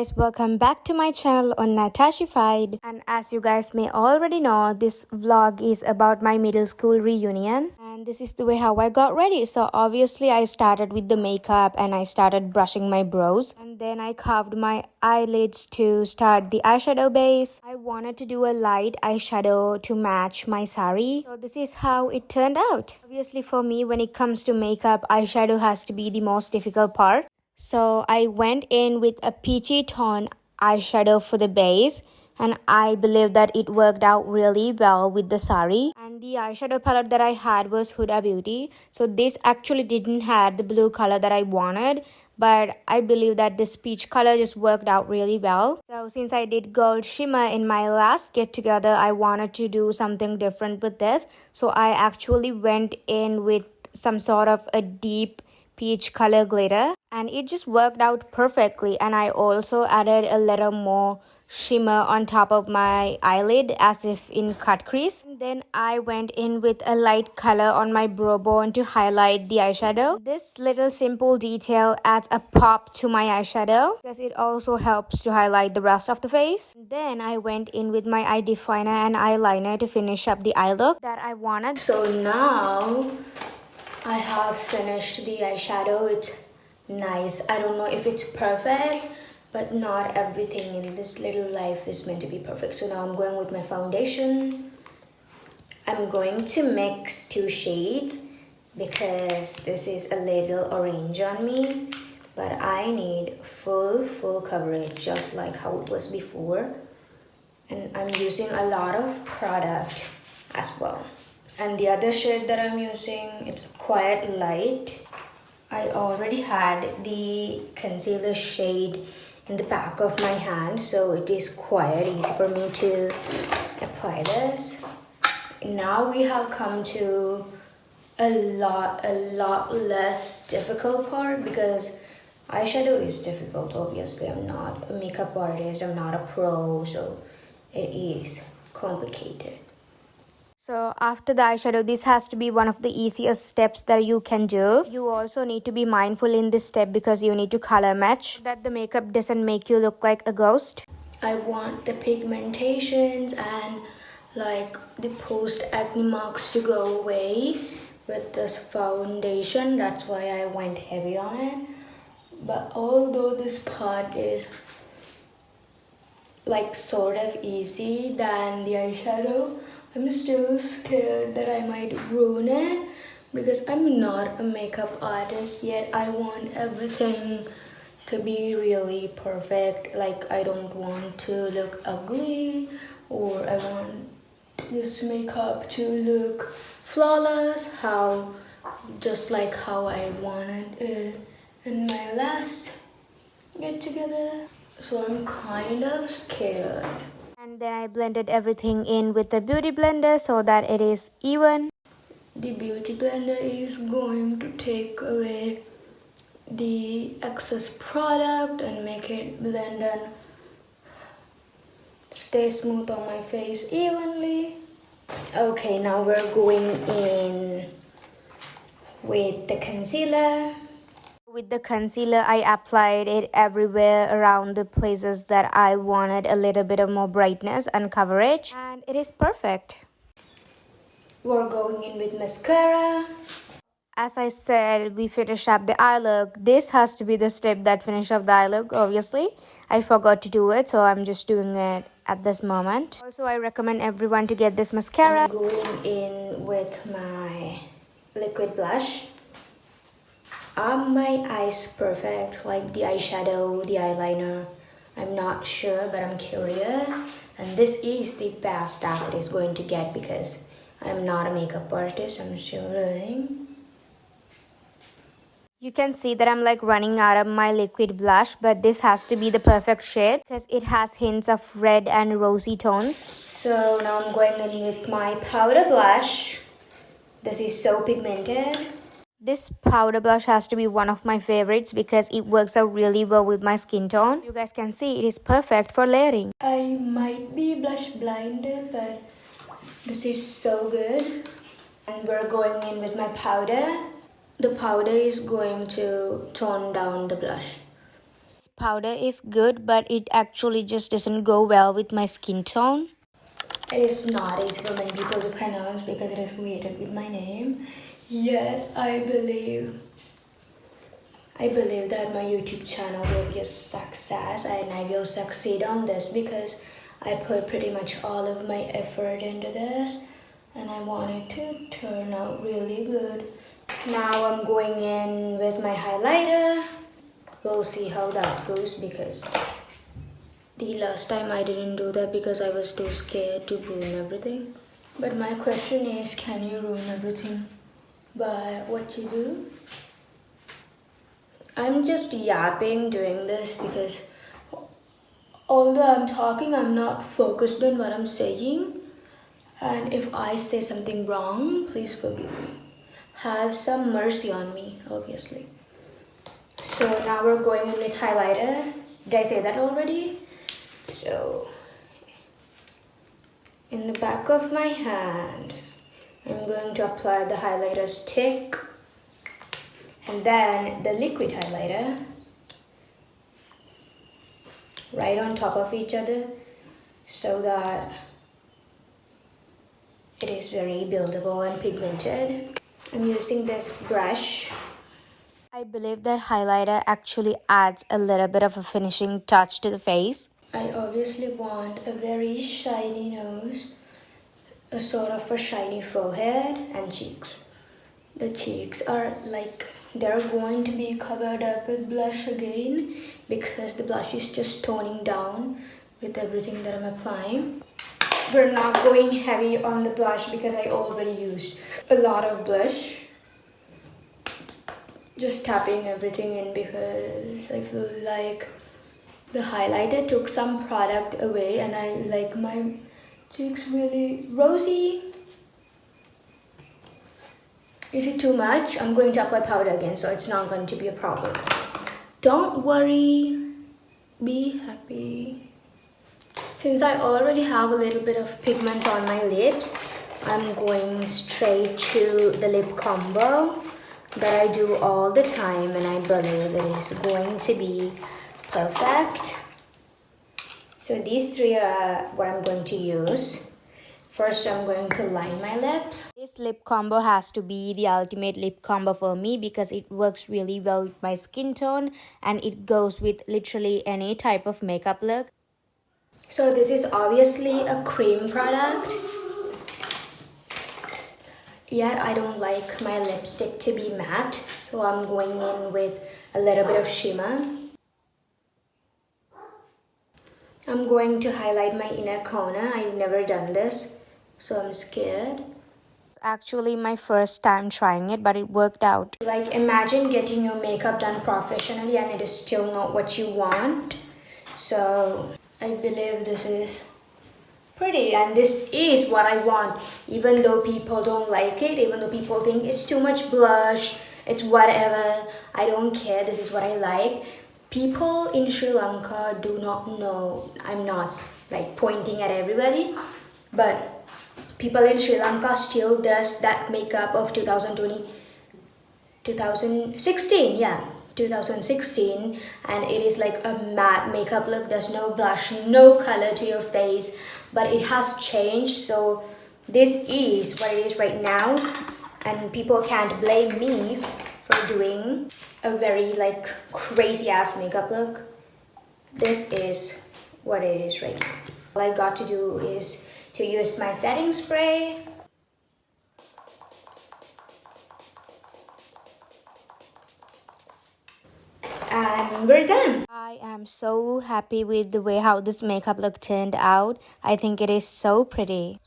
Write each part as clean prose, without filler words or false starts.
guys, welcome back to my channel on Natashified. And as you guys may already know, this vlog is about my middle school reunion. And this is the way how I got ready. So obviously I started with the makeup and I started brushing my brows. And then I carved my eyelids to start the eyeshadow base. I wanted to do a light eyeshadow to match my sari. So this is how it turned out. Obviously for me, when it comes to makeup, eyeshadow has to be the most difficult part. So I went in with a peachy tone eyeshadow for the base, and I believe that it worked out really well with the sari. And the eyeshadow palette that I had was Huda Beauty. So this actually didn't have the blue color that I wanted, but I believe that this peach color just worked out really well. So since I did gold shimmer in my last get together, I wanted to do something different with this. So I actually went in with some sort of a deep peach color glitter, and it just worked out perfectly. And I also added a little more shimmer on top of my eyelid as if in cut crease. And then I went in with a light color on my brow bone to highlight the eyeshadow. This little simple detail adds a pop to my eyeshadow because it also helps to highlight the rest of the face. Then I went in with my eye definer and eyeliner to finish up the eye look that I wanted. So now I have finished the eyeshadow. It's nice. I don't know if it's perfect, but not everything in this little life is meant to be perfect. So now I'm going with my foundation. I'm going to mix two shades because this is a little orange on me, but I need full coverage just like how it was before. And I'm using a lot of product as well. And the other shade that I'm using, it's quite light. I already had the concealer shade in the back of my hand, so it is quite easy for me to apply this. Now we have come to a lot less difficult part, because eyeshadow is difficult. Obviously, I'm not a makeup artist, I'm not a pro, so it is complicated. So after the eyeshadow, this has to be one of the easiest steps that you can do. You also need to be mindful in this step because you need to color match so that the makeup doesn't make you look like a ghost. I want the pigmentations and like the post-acne marks to go away with this foundation. That's why I went heavy on it. But although this part is like sort of easy than the eyeshadow, I'm still scared that I might ruin it because I'm not a makeup artist yet. I want everything to be really perfect. Like, I don't want to look ugly, or I want this makeup to look flawless, just like how I wanted it in my last get together. So I'm kind of scared. And then I blended everything in with the beauty blender so that it is even. The beauty blender is going to take away the excess product and make it blend and stay smooth on my face evenly. Okay, now we're going in with the concealer. With the concealer, I applied it everywhere around the places that I wanted a little bit of more brightness and coverage. And it is perfect. We're going in with mascara. As I said, we finished up the eye look. This has to be the step that finished up the eye look, obviously. I forgot to do it, so I'm just doing it at this moment. Also, I recommend everyone to get this mascara. I'm going in with my liquid blush. Are my eyes perfect, like the eyeshadow, the eyeliner? I'm not sure, but I'm curious. And this is the best as it is going to get because I'm not a makeup artist, I'm still learning. You can see that I'm like running out of my liquid blush, but this has to be the perfect shade because it has hints of red and rosy tones. So now I'm going in with my powder blush. This is so pigmented. This powder blush has to be one of my favorites because it works out really well with my skin tone. You guys can see it is perfect for layering. I might be blush blinded, but this is so good. And we're going in with my powder. The powder is going to tone down the blush. powder is good, but it actually just doesn't go well with my skin tone. It is not easy for many people to pronounce because it is created with my name. Yet I believe that my YouTube channel will be a success and I will succeed on this because I put pretty much all of my effort into this and I want it to turn out really good. Now I'm going in with my highlighter. We'll see how that goes because the last time I didn't do that because I was too scared to ruin everything. But my question is, can you ruin everything by what you do? I'm just yapping doing this because although I'm talking, I'm not focused on what I'm saying. And if I say something wrong, please forgive me. Have some mercy on me, obviously. So now we're going in with highlighter. Did I say that already? So in the back of my hand, I'm going to apply the highlighter stick and then the liquid highlighter right on top of each other so that it is very buildable and pigmented. I'm using this brush. I believe that highlighter actually adds a little bit of a finishing touch to the face. I obviously want a very shiny nose, a sort of a shiny forehead and cheeks. The cheeks are like they're going to be covered up with blush again because the blush is just toning down with everything that I'm applying. We're not going heavy on the blush because I already used a lot of blush. Just tapping everything in because I feel like the highlighter took some product away and I like my cheeks really rosy. Is it too much? I'm going to apply powder again so it's not going to be a problem. Don't worry, be happy. Since I already have a little bit of pigment on my lips, I'm going straight to the lip combo that I do all the time and I believe it is going to be perfect. So these three are what I'm going to use. First, I'm going to line my lips. This lip combo has to be the ultimate lip combo for me because it works really well with my skin tone and it goes with literally any type of makeup look. So this is obviously a cream product. Yet I don't like my lipstick to be matte, so I'm going in with a little bit of shimmer. I'm going to highlight my inner corner. I've never done this, so I'm scared. It's actually my first time trying it, but it worked out. Like imagine getting your makeup done professionally and it is still not what you want. So I believe this is pretty and this is what I want, even though people don't like it, even though people think it's too much blush, it's whatever. I don't care. This is what I like. People in Sri Lanka do not know. I'm not like pointing at everybody, but people in Sri Lanka still does that makeup of 2016, yeah, 2016, and it is like a matte makeup look. There's no blush, no color to your face, but it has changed. So this is what it is right now, and people can't blame me for doing a very like crazy ass makeup look. This is what it is right now. All I got to do is to use my setting spray. And we're done. I am so happy with the way how this makeup look turned out. I think it is so pretty.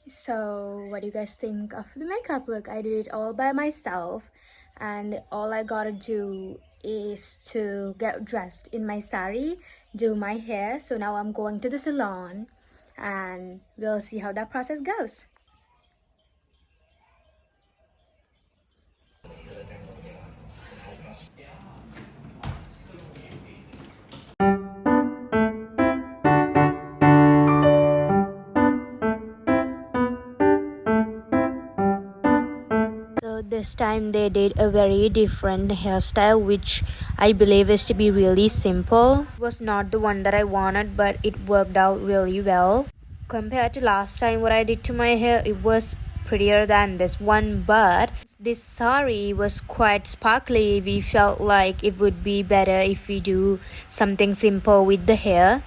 So what do you guys think of the makeup look? I did it all by myself and all I gotta do is to get dressed in my sari, do my hair. So now I'm going to the salon and we'll see how that process goes. So This time they did a very different hairstyle, which I believe is to be really simple. It was not the one that I wanted, but it worked out really well. Compared to last time what I did to my hair, it was prettier than this one, but this sari was quite sparkly. We felt like it would be better if we do something simple with the hair.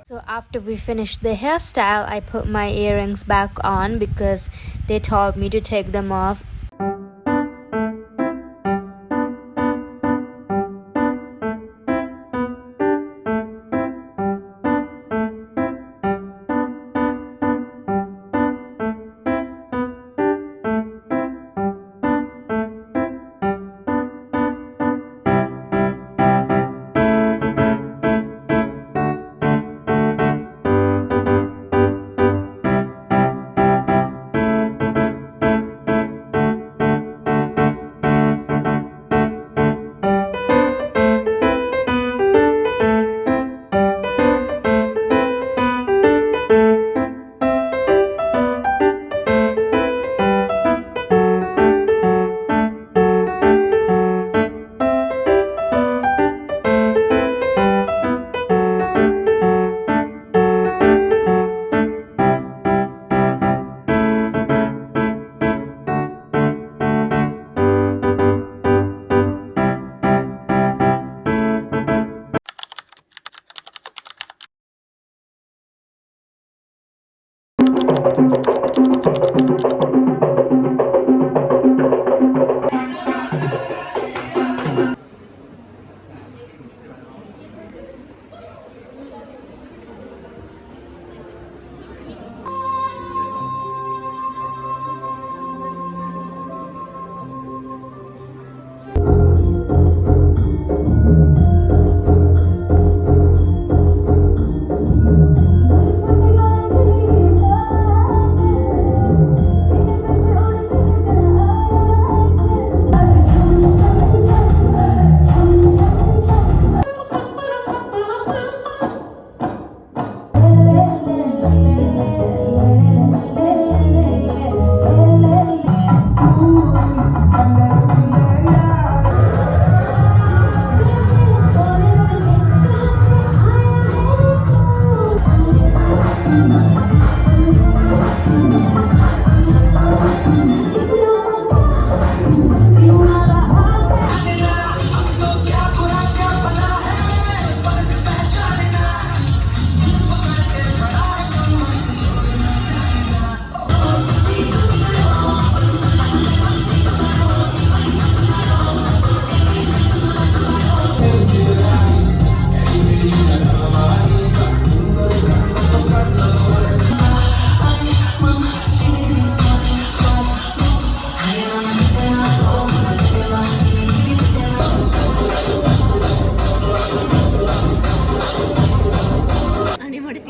So after we finished the hairstyle, I put my earrings back on because they told me to take them off.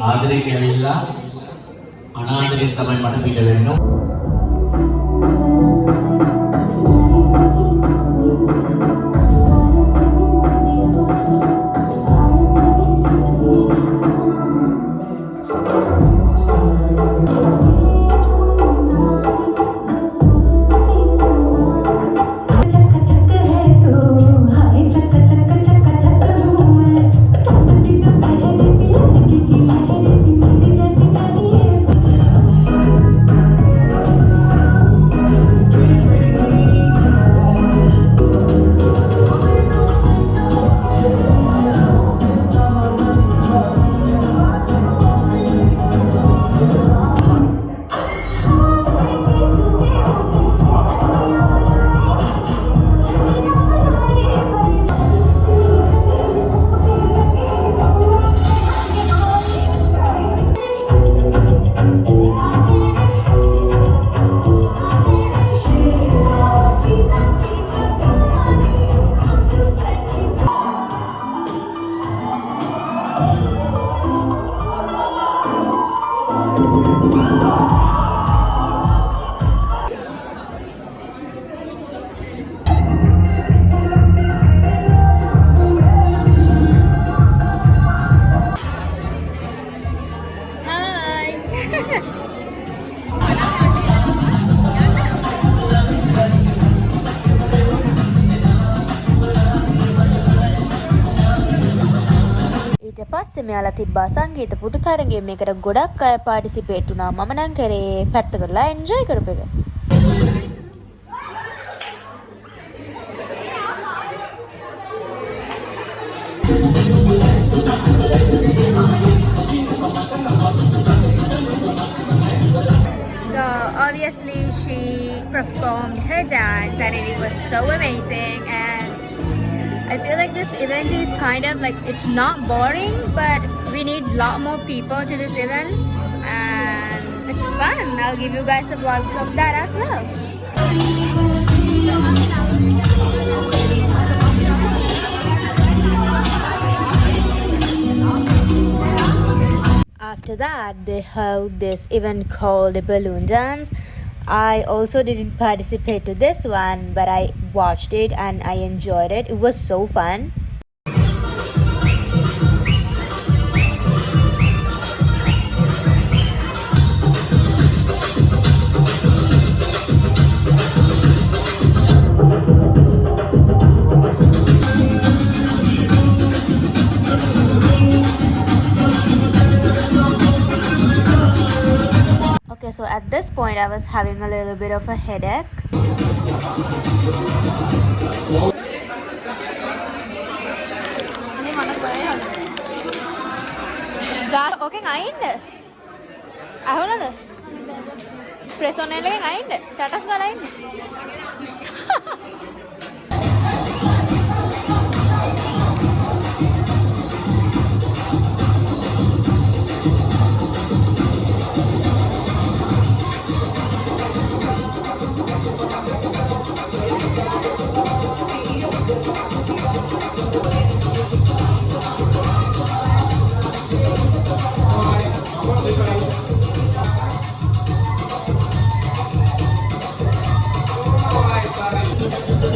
ආදරේ කියලා අනාදරේ තමයි මට පිට වෙන්නේ. පස්සේ මෙයාලා තිබ්බා සංගීත පුටු තරඟය. මේකට ගොඩක් අය පාටිසිපේට් වුණා. මම නම් කරේ පැත්තකටලා එන්ජොයි කරපු එක. So obviously she performed her dance and it was so amazing, and I feel like this event is kind of like, it's not boring, but we need a lot more people to this event and it's fun. I'll give you guys a vlog of that as well. After that, they held this event called balloon dance. I also didn't participate to this one, but I watched it and I enjoyed it. It was so fun. Okay, so at this point I was having a little bit of a headache. Okay, ngain. Ahulada. Press on එකෙන් අයින්ද? චටස් ගාලා අයින්ද?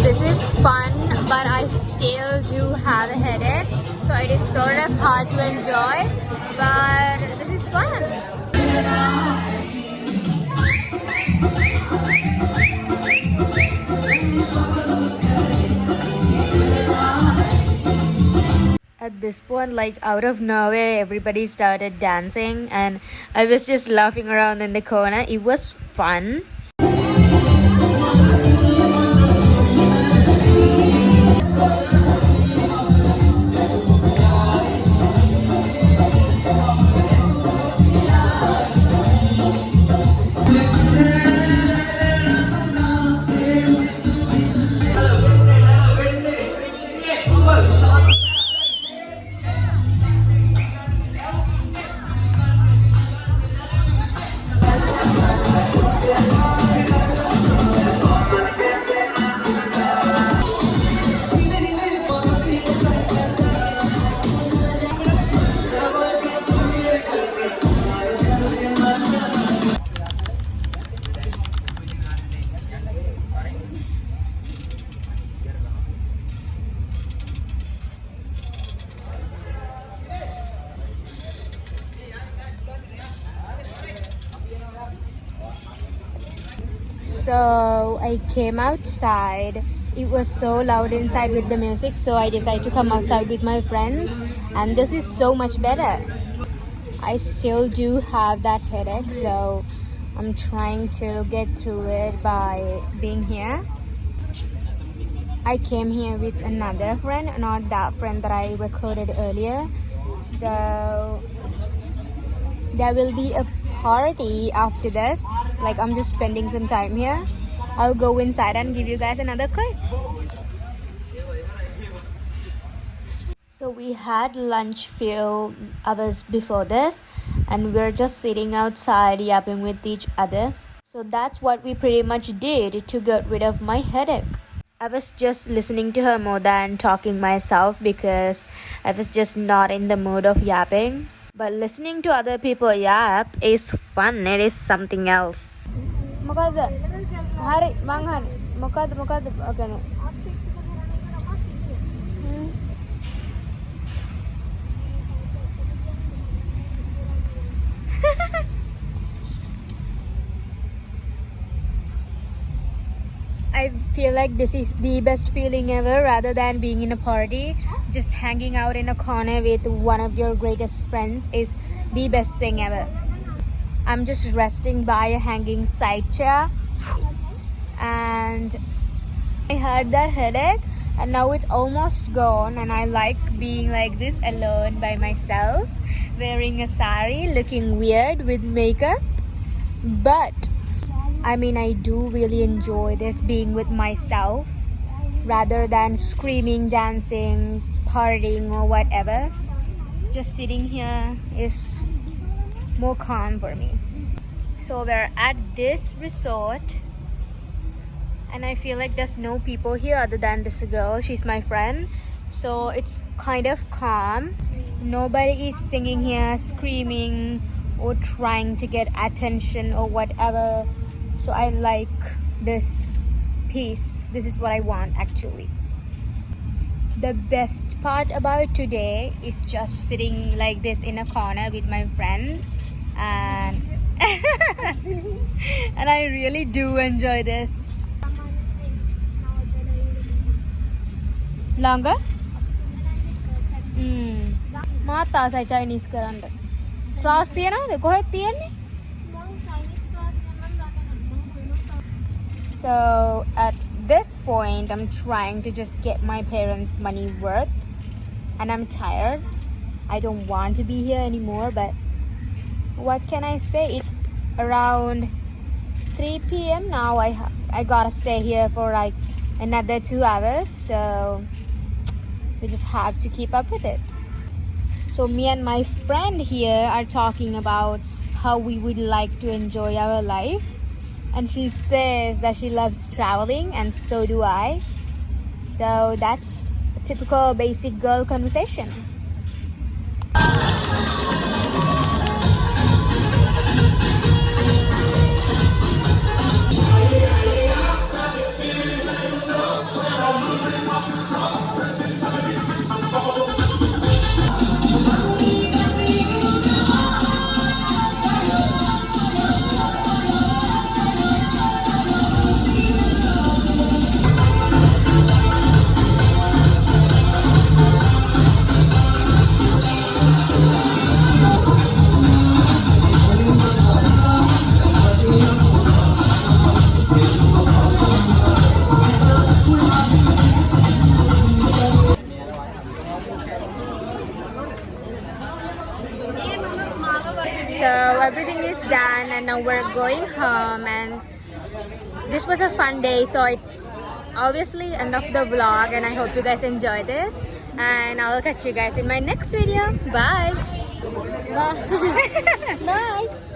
This is fun, but I still do have a headache, so it is sort of hard to enjoy, but this is fun. At this point, like out of nowhere, everybody started dancing and I was just laughing around in the corner. It was fun. So I came outside. It was so loud inside with the music, so I decided to come outside with my friends, and this is so much better. I still do have that headache, so I'm trying to get through it by being here. I came here with another friend, not that friend that I recorded earlier. So there will be a party after this. Like, I'm just spending some time here. I'll go inside and give you guys another clip. So we had lunch few hours before this, and we're just sitting outside yapping with each other. So that's what we pretty much did to get rid of my headache. I was just listening to her more than talking myself because I was just not in the mood of yapping. But listening to other people yap is fun. It is something else. Mokada? Hari, mangan. Mokada. Okay. I I feel like this is the best feeling ever rather than being in a party. Just hanging out in a corner with one of your greatest friends is the best thing ever. I'm just resting by a hanging side chair and I had that headache and now it's almost gone, and I like being like this alone by myself, wearing a sari, looking weird with makeup. But I mean, I do really enjoy this, being with myself rather than screaming, dancing, partying or whatever. Just sitting here is more calm for me. So we're at this resort and I feel like there's no people here other than this girl. She's my friend, so it's kind of calm. Nobody is singing here, screaming or trying to get attention or whatever. So I like this peace. This is what I want actually. The best part about today is just sitting like this in a corner with my friend, and and I really do enjoy this. Longer? මාත් ආසයි Chinese කරන්න. Class තියනවද? කොහෙද තියන්නේ? So at this point I'm trying to just get my parents' money worth, and I'm tired. I don't want to be here anymore, but what can I say? It's around 3 p.m. now. I gotta stay here for like another 2 hours, so we just have to keep up with it. So me and my friend here are talking about how we would like to enjoy our life, and she says that she loves traveling and so do I. So that's a typical basic girl conversation. So everything is done and now we're going home, and this was a fun day, so it's obviously end of the vlog, and I hope you guys enjoy this, and I'll catch you guys in my next video. Bye. Bye. Bye.